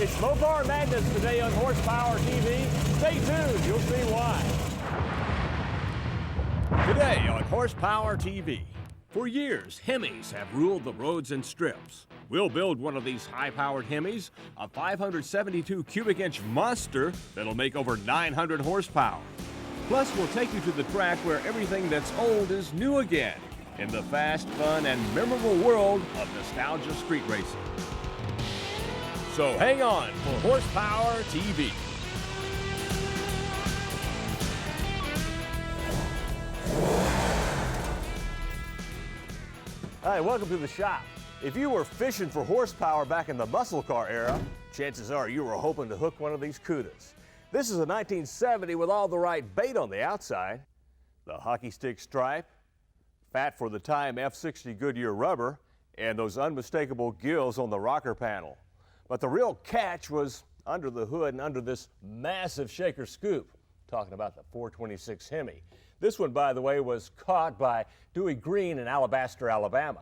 It's Mopar Madness today on Horsepower TV. Stay tuned, you'll see why. Today on Horsepower TV. For years, Hemis have ruled the roads and strips. We'll build one of these high-powered Hemis, a 572 cubic inch monster that'll make over 900 horsepower. Plus, we'll take you to the track where everything that's old is new again, in the fast, fun, and memorable world of nostalgia street racing. So hang on for Horsepower TV. Hi, welcome to the shop. If you were fishing for horsepower back in the muscle car era, chances are you were hoping to hook one of these cudas. This is a 1970 with all the right bait on the outside, the hockey stick stripe, fat for the time F60 Goodyear rubber, and those unmistakable gills on the rocker panel. But the real catch was under the hood and under this massive shaker scoop. Talking about the 426 Hemi. This one, by the way, was caught by Dewey Green in Alabaster, Alabama.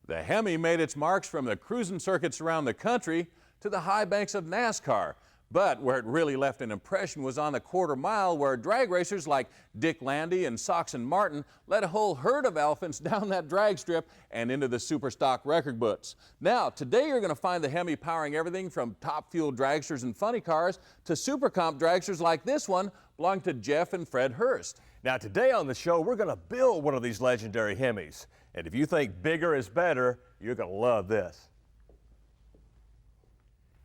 The Hemi made its marks from the cruising circuits around the country to the high banks of NASCAR. But where it really left an impression was on the quarter mile, where drag racers like Dick Landy and Soxon Martin led a whole herd of elephants down that drag strip and into the super stock record books. Now, today you're going to find the Hemi powering everything from top fuel dragsters and funny cars to super comp dragsters like this one belonging to Jeff and Fred Hurst. Now, today on the show, we're going to build one of these legendary Hemis. And if you think bigger is better, you're going to love this.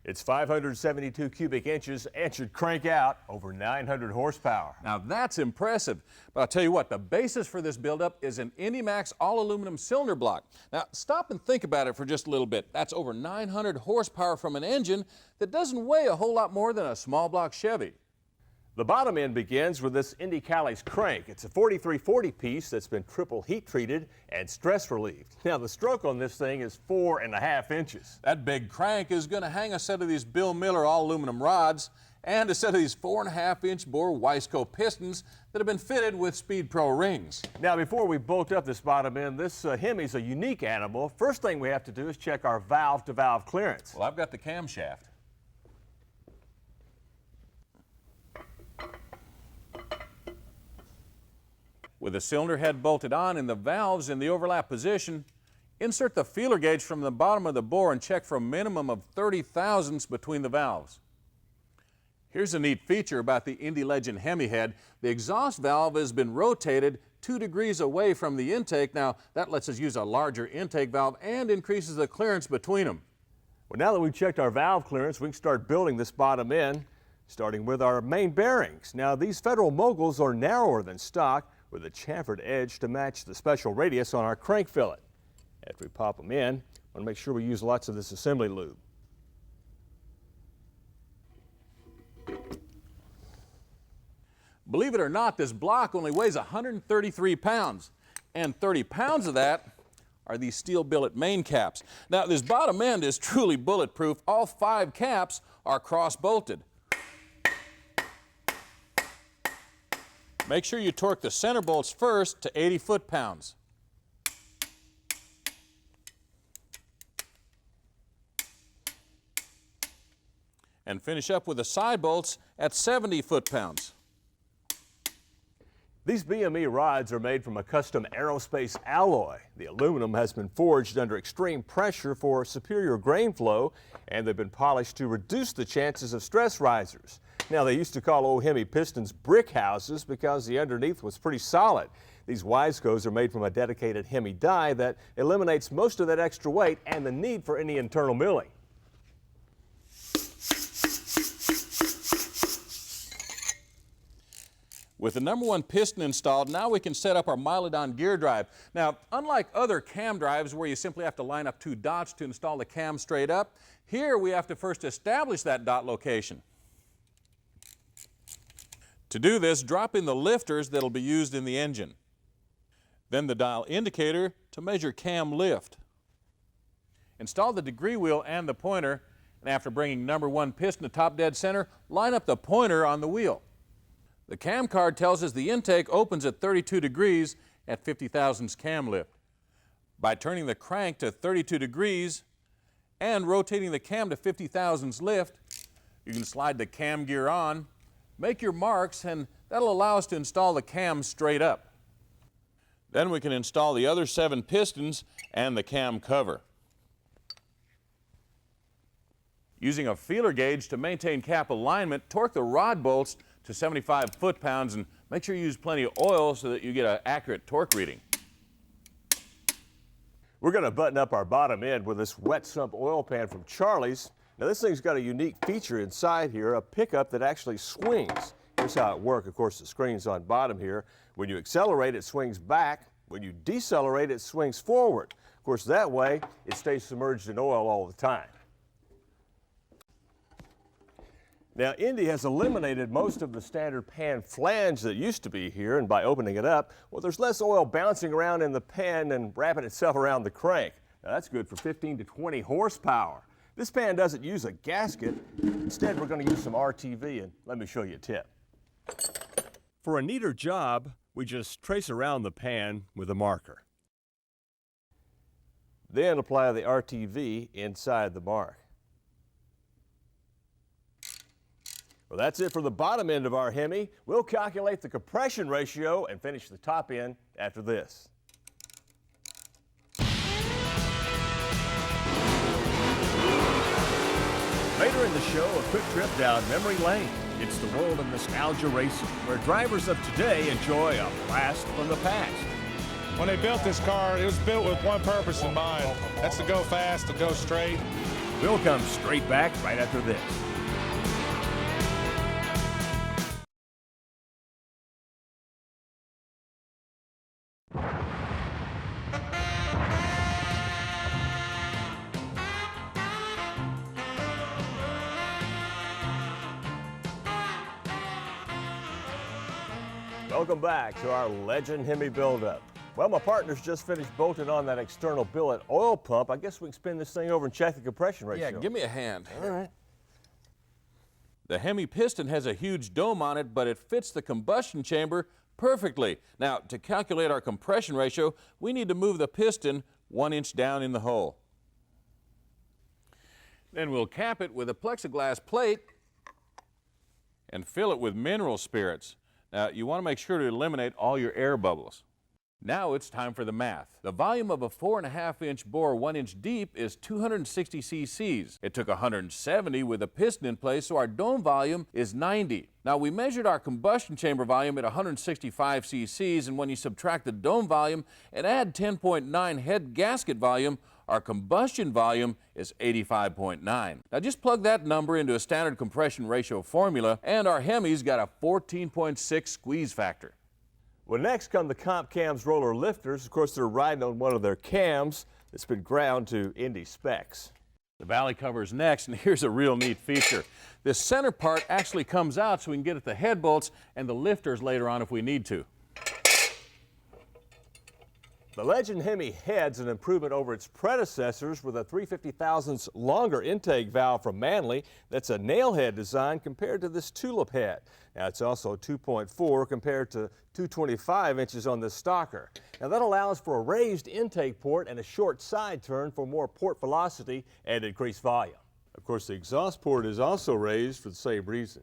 It's 572 cubic inches and should crank out over 900 horsepower. Now that's impressive, but I'll tell you what, the basis for this buildup is an IndyMax all-aluminum cylinder block. Now stop and think about it for just a little bit. That's over 900 horsepower from an engine that doesn't weigh a whole lot more than a small block Chevy. The bottom end begins with this Indy Cali's crank. It's a 4340 piece that's been triple heat treated and stress relieved. Now the stroke on this thing is 4.5 inches. That big crank is going to hang a set of these Bill Miller all aluminum rods and a set of these 4.5-inch bore Wiseco pistons that have been fitted with Speed Pro rings. Now before we bolt up this bottom end, this Hemi's a unique animal. First thing we have to do is check our valve-to-valve clearance. Well, I've got the camshaft. With the cylinder head bolted on and the valves in the overlap position, insert the feeler gauge from the bottom of the bore and check for a minimum of 30 thousandths between the valves. Here's a neat feature about the Indy Legend Hemi head. The exhaust valve has been rotated 2 degrees away from the intake. Now, that lets us use a larger intake valve and increases the clearance between them. Well, now that we've checked our valve clearance, we can start building this bottom end, starting with our main bearings. Now, these Federal Moguls are narrower than stock, with a chamfered edge to match the special radius on our crank fillet. After we pop them in, I want to make sure we use lots of this assembly lube. Believe it or not, this block only weighs 133 pounds, and 30 pounds of that are these steel billet main caps. Now, this bottom end is truly bulletproof. All 5 caps are cross-bolted. Make sure you torque the center bolts first to 80 foot-pounds. And finish up with the side bolts at 70 foot-pounds. These BME rods are made from a custom aerospace alloy. The aluminum has been forged under extreme pressure for superior grain flow, and they've been polished to reduce the chances of stress risers. Now, they used to call old Hemi pistons brick houses because the underneath was pretty solid. These Wisecos are made from a dedicated Hemi die that eliminates most of that extra weight and the need for any internal milling. With the #1 piston installed, now we can set up our Milodon gear drive. Now, unlike other cam drives where you simply have to line up 2 dots to install the cam straight up, here we have to first establish that dot location. To do this, drop in the lifters that'll be used in the engine. Then the dial indicator to measure cam lift. Install the degree wheel and the pointer, and after bringing #1 piston to top dead center, line up the pointer on the wheel. The cam card tells us the intake opens at 32 degrees at 50 thousandths cam lift. By turning the crank to 32 degrees and rotating the cam to 50 thousandths lift, you can slide the cam gear on, make your marks, and that'll allow us to install the cam straight up. Then we can install the other 7 pistons and the cam cover. Using a feeler gauge to maintain cap alignment, torque the rod bolts to 75 foot-pounds and make sure you use plenty of oil so that you get an accurate torque reading. We're going to button up our bottom end with this wet sump oil pan from Charlie's. Now this thing's got a unique feature inside here, a pickup that actually swings. Here's how it works. Of course, the screen's on bottom here. When you accelerate, it swings back. When you decelerate, it swings forward. Of course, that way, it stays submerged in oil all the time. Now, Indy has eliminated most of the standard pan flange that used to be here, and by opening it up, well, there's less oil bouncing around in the pan and wrapping itself around the crank. Now, that's good for 15 to 20 horsepower. This pan doesn't use a gasket. Instead, we're going to use some RTV, and let me show you a tip. For a neater job, we just trace around the pan with a marker. Then apply the RTV inside the mark. Well, that's it for the bottom end of our Hemi. We'll calculate the compression ratio and finish the top end after this. Later in the show, a quick trip down memory lane. It's the world of nostalgia racing, where drivers of today enjoy a blast from the past. When they built this car, it was built with one purpose in mind. That's to go fast, to go straight. We'll come straight back right after this. Welcome back to our Legend Hemi build-up. Well, my partner's just finished bolting on that external billet oil pump. I guess we can spin this thing over and check the compression ratio. Yeah, give me a hand. All right. The Hemi piston has a huge dome on it, but it fits the combustion chamber perfectly. Now, to calculate our compression ratio, we need to move the piston 1 inch down in the hole. Then we'll cap it with a plexiglass plate and fill it with mineral spirits. Now, you want to make sure to eliminate all your air bubbles. Now it's time for the math. The volume of a 4.5 inch bore 1 inch deep is 260 cc's. It took 170 with a piston in place, so our dome volume is 90. Now we measured our combustion chamber volume at 165 cc's, and when you subtract the dome volume and add 10.9 head gasket volume, our combustion volume is 85.9. Now just plug that number into a standard compression ratio formula, and our Hemi's got a 14.6 squeeze factor. Well, next come the Comp Cam's roller lifters. Of course, they're riding on one of their cams that's been ground to Indy specs. The valley cover's next, and here's a real neat feature. This center part actually comes out so we can get at the head bolts and the lifters later on if we need to. The Legend Hemi head's an improvement over its predecessors with a 350 thousandths longer intake valve from Manley that's a nail head design compared to this tulip head. Now it's also 2.4 compared to 225 inches on the stalker. Now that allows for a raised intake port and a short side turn for more port velocity and increased volume. Of course, the exhaust port is also raised for the same reason.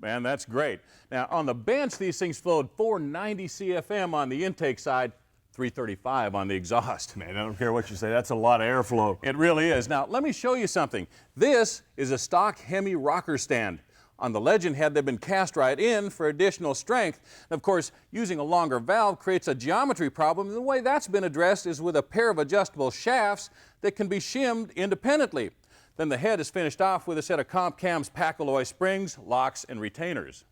Man, that's great. Now, on the bench, these things flowed 490 CFM on the intake side, 335 on the exhaust. Man, I don't care what you say, that's a lot of airflow. It really is. Now, let me show you something. This is a stock Hemi rocker stand. On the Legend head, they've been cast right in for additional strength. And of course, using a longer valve creates a geometry problem, and the way that's been addressed is with a pair of adjustable shafts that can be shimmed independently. Then the head is finished off with a set of Comp Cam's Pacalloy springs, locks, and retainers.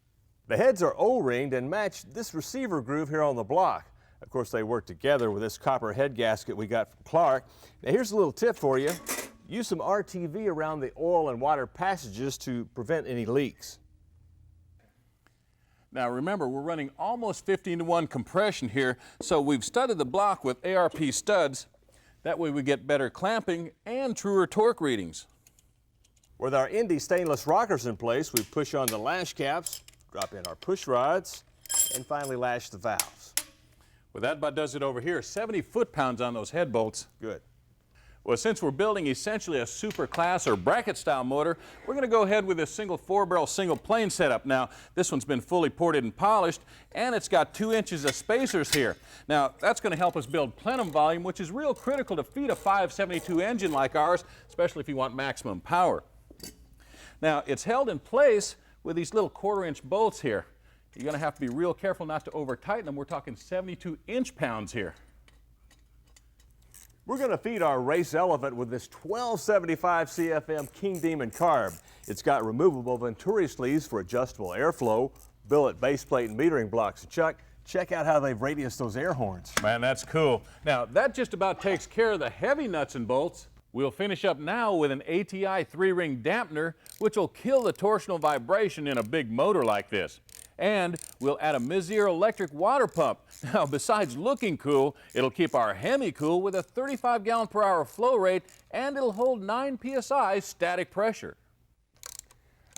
The heads are O-ringed and match this receiver groove here on the block. Of course, they work together with this copper head gasket we got from Clark. Now, here's a little tip for you. Use some RTV around the oil and water passages to prevent any leaks. Now remember, we're running almost 15-to-1 compression here, so we've studded the block with ARP studs. That way we get better clamping and truer torque readings. With our Indy stainless rockers in place, we push on the lash caps, drop in our push rods, and finally lash the valves. Well, that about does it over here. 70 foot-pounds on those head bolts. Good. Well, since we're building essentially a super class or bracket style motor, we're going to go ahead with this single 4-barrel single plane setup. Now, this one's been fully ported and polished, and it's got 2 inches of spacers here. Now, that's going to help us build plenum volume, which is real critical to feed a 572 engine like ours, especially if you want maximum power. Now, it's held in place with these little 1/4-inch bolts here. You're going to have to be real careful not to over tighten them. We're talking 72 inch-pounds here. We're going to feed our race elephant with this 1275 CFM King Demon carb. It's got removable Venturi sleeves for adjustable airflow, billet base plate and metering blocks. And Chuck, check out how they've radiused those air horns. Man, that's cool. Now, that just about takes care of the heavy nuts and bolts. We'll finish up now with an ATI 3-ring dampener, which will kill the torsional vibration in a big motor like this. And we'll add a Mizier electric water pump. Now, besides looking cool, it'll keep our Hemi cool with a 35 gallon per hour flow rate, and it'll hold 9 psi static pressure.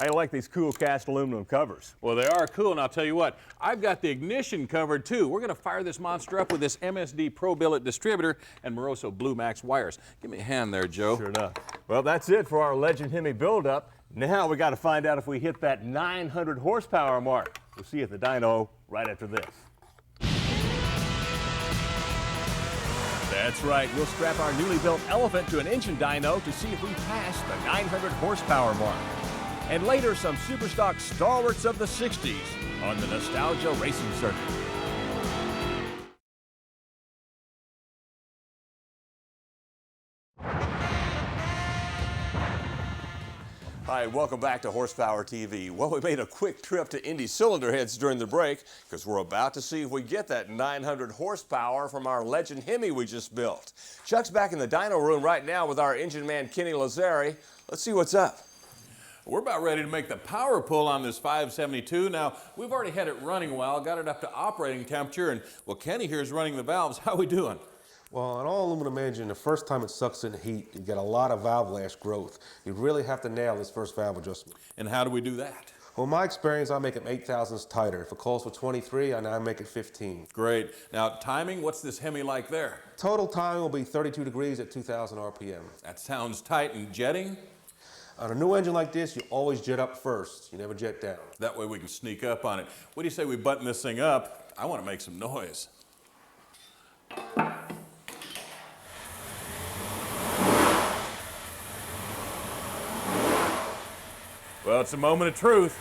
I like these cool cast aluminum covers. Well, they are cool, and I'll tell you what, I've got the ignition covered too. We're going to fire this monster up with this MSD Pro Billet distributor and Moroso Blue Max wires. Give me a hand there, Joe. Sure enough. Well, that's it for our Legend Hemi build-up. Now we got to find out if we hit that 900 horsepower mark. We'll see you at the dyno right after this. That's right, we'll strap our newly built Elephant to an engine dyno to see if we pass the 900 horsepower mark. And later, some superstock stalwarts of the 60s on the Nostalgia Racing Circuit. Hi, welcome back to Horsepower TV. Well, we made a quick trip to Indy Cylinder Heads during the break because we're about to see if we get that 900 horsepower from our Legend Hemi we just built. Chuck's back in the dyno room right now with our engine man, Kenny Lazzari. Let's see what's up. We're about ready to make the power pull on this 572. Now, we've already had it running a while, got it up to operating temperature, and well, Kenny here is running the valves. How we doing? Well, an all-aluminum engine, the first time it sucks in heat, you get a lot of valve lash growth. You really have to nail this first valve adjustment. And how do we do that? Well, in my experience, I make them 0.008 tighter. If it calls for 23, I now make it 15. Great. Now, timing, what's this Hemi like there? Total time will be 32 degrees at 2,000 RPM. That sounds tight. And jetting? On a new engine like this, you always jet up first. You never jet down. That way we can sneak up on it. What do you say we button this thing up? I want to make some noise. Well, it's a moment of truth.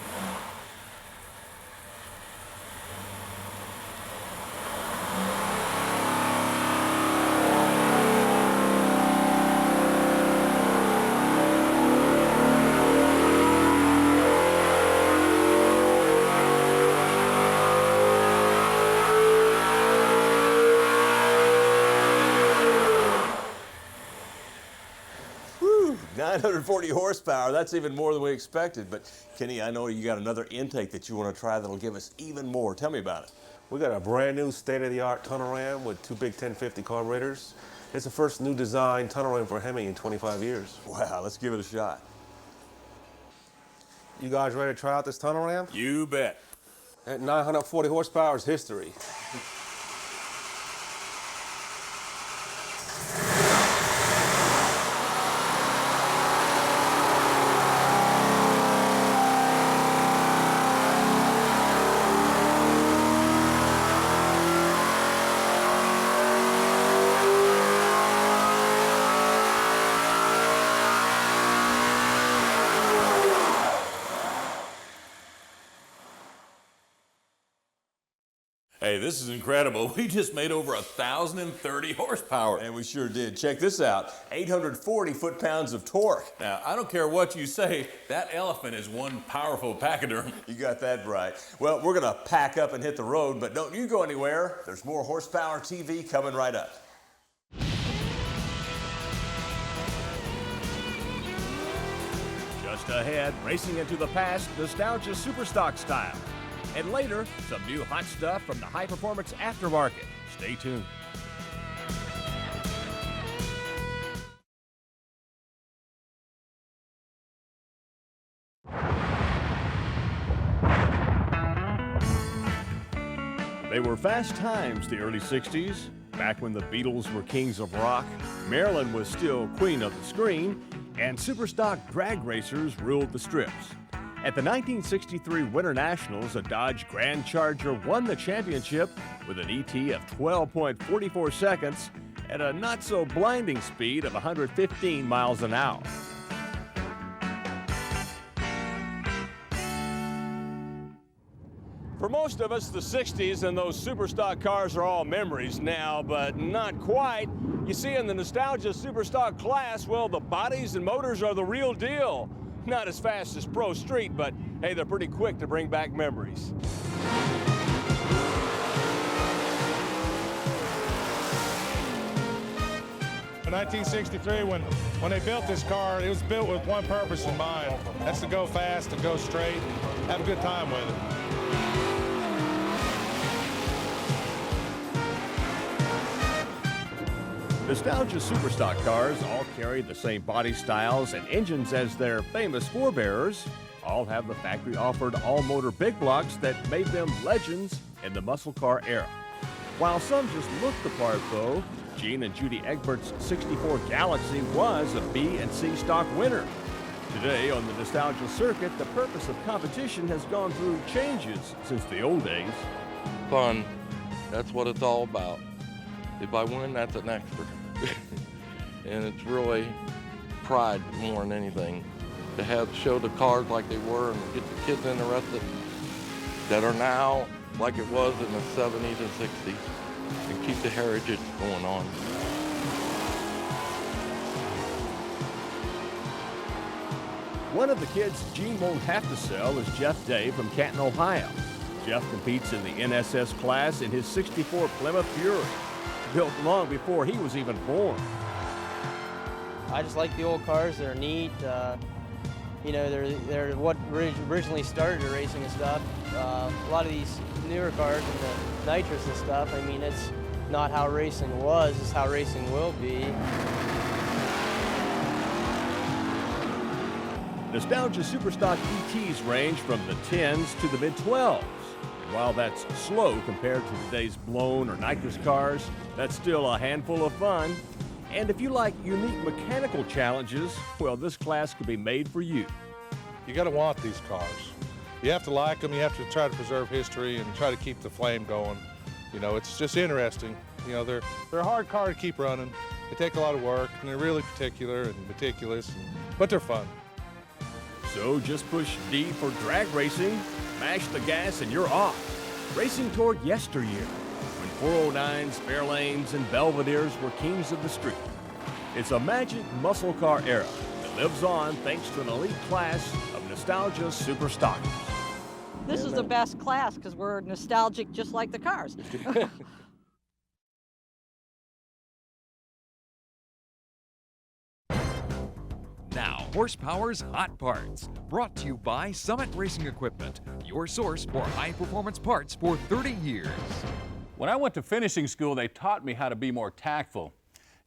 Whew, 940 horsepower, that's even more than we expected. But Kenny, I know you got another intake that you want to try that'll give us even more. Tell me about it. We got a brand new state-of-the-art tunnel ram with 2 big 1050 carburetors. It's the first new design tunnel ram for Hemi in 25 years. Wow, let's give it a shot. You guys ready to try out this tunnel ram? You bet. At 940 horsepower is history. Hey, this is incredible. We just made over 1,030 horsepower. And we sure did. Check this out, 840 foot-pounds of torque. Now, I don't care what you say, that elephant is one powerful pachyderm. You got that right. Well, we're gonna pack up and hit the road, but don't you go anywhere. There's more Horsepower TV coming right up. Just ahead, racing into the past, nostalgia superstock style. And later, some new hot stuff from the high-performance aftermarket. Stay tuned. They were fast times, the early 60s. Back when the Beatles were kings of rock, Marilyn was still queen of the screen, and superstock drag racers ruled the strips. At the 1963 Winter Nationals, a Dodge Grand Charger won the championship with an ET of 12.44 seconds at a not-so-blinding speed of 115 miles an hour. For most of us, the 60s and those superstock cars are all memories now, but not quite. You see, in the nostalgia superstock class, well, the bodies and motors are the real deal. Not as fast as Pro Street, but hey, they're pretty quick to bring back memories. In 1963, when they built this car, it was built with one purpose in mind. That's to go fast, to go straight, have a good time with it. Nostalgia superstock cars all carry the same body styles and engines as their famous forebearers. All have the factory-offered all-motor big blocks that made them legends in the muscle car era. While some just looked the part, though, Gene and Judy Egbert's '64 Galaxy was a B and C stock winner. Today on the nostalgia circuit, the purpose of competition has gone through changes since the old days. Fun, that's what it's all about. If I win, that's an extra. And it's really pride more than anything to have show the cars like they were and get the kids interested that are now like it was in the 70s and 60s and keep the heritage going on. One of the kids Gene won't have to sell is Jeff Day from Canton, Ohio. Jeff competes in the NSS class in his '64 Plymouth Fury, built long before he was even born. I just like the old cars. They're neat. You know, they're what originally started the racing and stuff. A lot of these newer cars and the nitrous and stuff, I mean, it's not how racing was, it's how racing will be. Nostalgia superstock ETs range from the 10s to the mid-12s. While that's slow compared to today's blown or nitrous cars, that's still a handful of fun. And if you like unique mechanical challenges, well, this class could be made for you. You got to want these cars. You have to like them. You have to try to preserve history and try to keep the flame going. You know, it's just interesting. You know, they're a hard car to keep running. They take a lot of work, and they're really particular and meticulous, but they're fun. So just push D for drag racing, mash the gas, and you're off. Racing toward yesteryear, when 409s, Fairlanes, and Belvederes were kings of the street. It's a magic muscle car era that lives on thanks to an elite class of nostalgia superstockers. This is the best class because we're nostalgic just like the cars. Now, Horsepower's Hot Parts, brought to you by Summit Racing Equipment, your source for high-performance parts for 30 years. When I went to finishing school, they taught me how to be more tactful.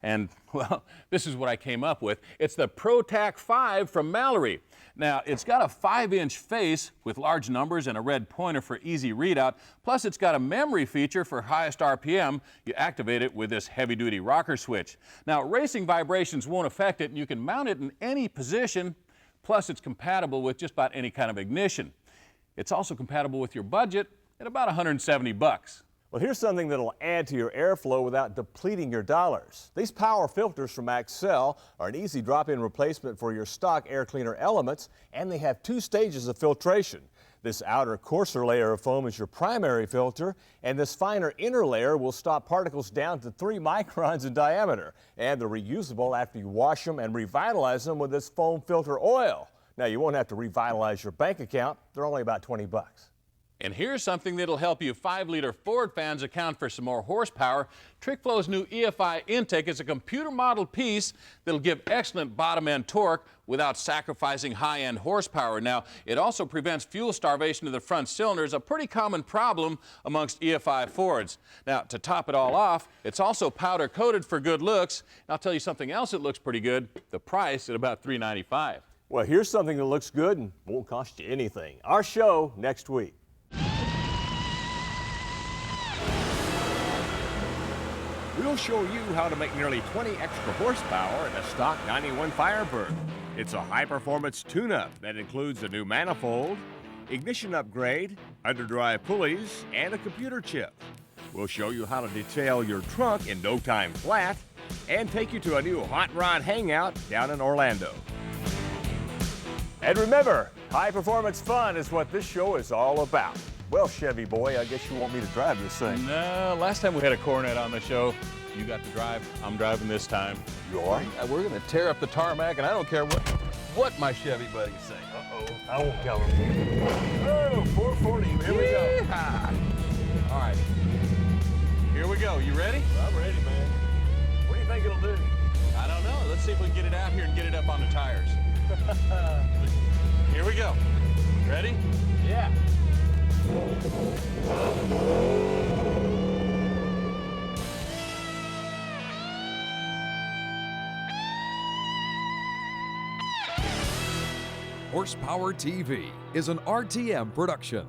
And, well, this is what I came up with. It's the ProTac 5 from Mallory. Now, it's got a 5-inch face with large numbers and a red pointer for easy readout. Plus, it's got a memory feature for highest RPM. You activate it with this heavy-duty rocker switch. Now, racing vibrations won't affect it, and you can mount it in any position. Plus, it's compatible with just about any kind of ignition. It's also compatible with your budget at about $170. Well, here's something that'll add to your airflow without depleting your dollars. These power filters from Axcel are an easy drop-in replacement for your stock air cleaner elements, and they have 2 stages of filtration. This outer coarser layer of foam is your primary filter, and this finer inner layer will stop particles down to 3 microns in diameter. And they're reusable after you wash them and revitalize them with this foam filter oil. Now, you won't have to revitalize your bank account. They're only about $20. And here's something that'll help you 5-liter Ford fans account for some more horsepower. TrickFlow's new EFI intake is a computer-modeled piece that'll give excellent bottom-end torque without sacrificing high-end horsepower. Now, it also prevents fuel starvation of the front cylinders, a pretty common problem amongst EFI Fords. Now, to top it all off, it's also powder-coated for good looks. And I'll tell you something else that looks pretty good, the price at about $395. Well, here's something that looks good and won't cost you anything. Our show next week. We'll show you how to make nearly 20 extra horsepower in a stock 91 Firebird. It's a high-performance tune-up that includes a new manifold, ignition upgrade, underdrive pulleys, and a computer chip. We'll show you how to detail your trunk in no time flat and take you to a new hot rod hangout down in Orlando. And remember, high-performance fun is what this show is all about. Well, Chevy boy, I guess you want me to drive this thing. No, last time we had a Coronet on the show, you got to drive. I'm driving this time. You are? We're going to tear up the tarmac, and I don't care what my Chevy buddies say. Uh-oh, I won't tell him. Oh, 440, here we go. All right, here we go. You ready? I'm ready, man. What do you think it'll do? I don't know. Let's see if we can get it out here and get it up on the tires. Here we go. Ready? Yeah. Horsepower TV is an RTM production.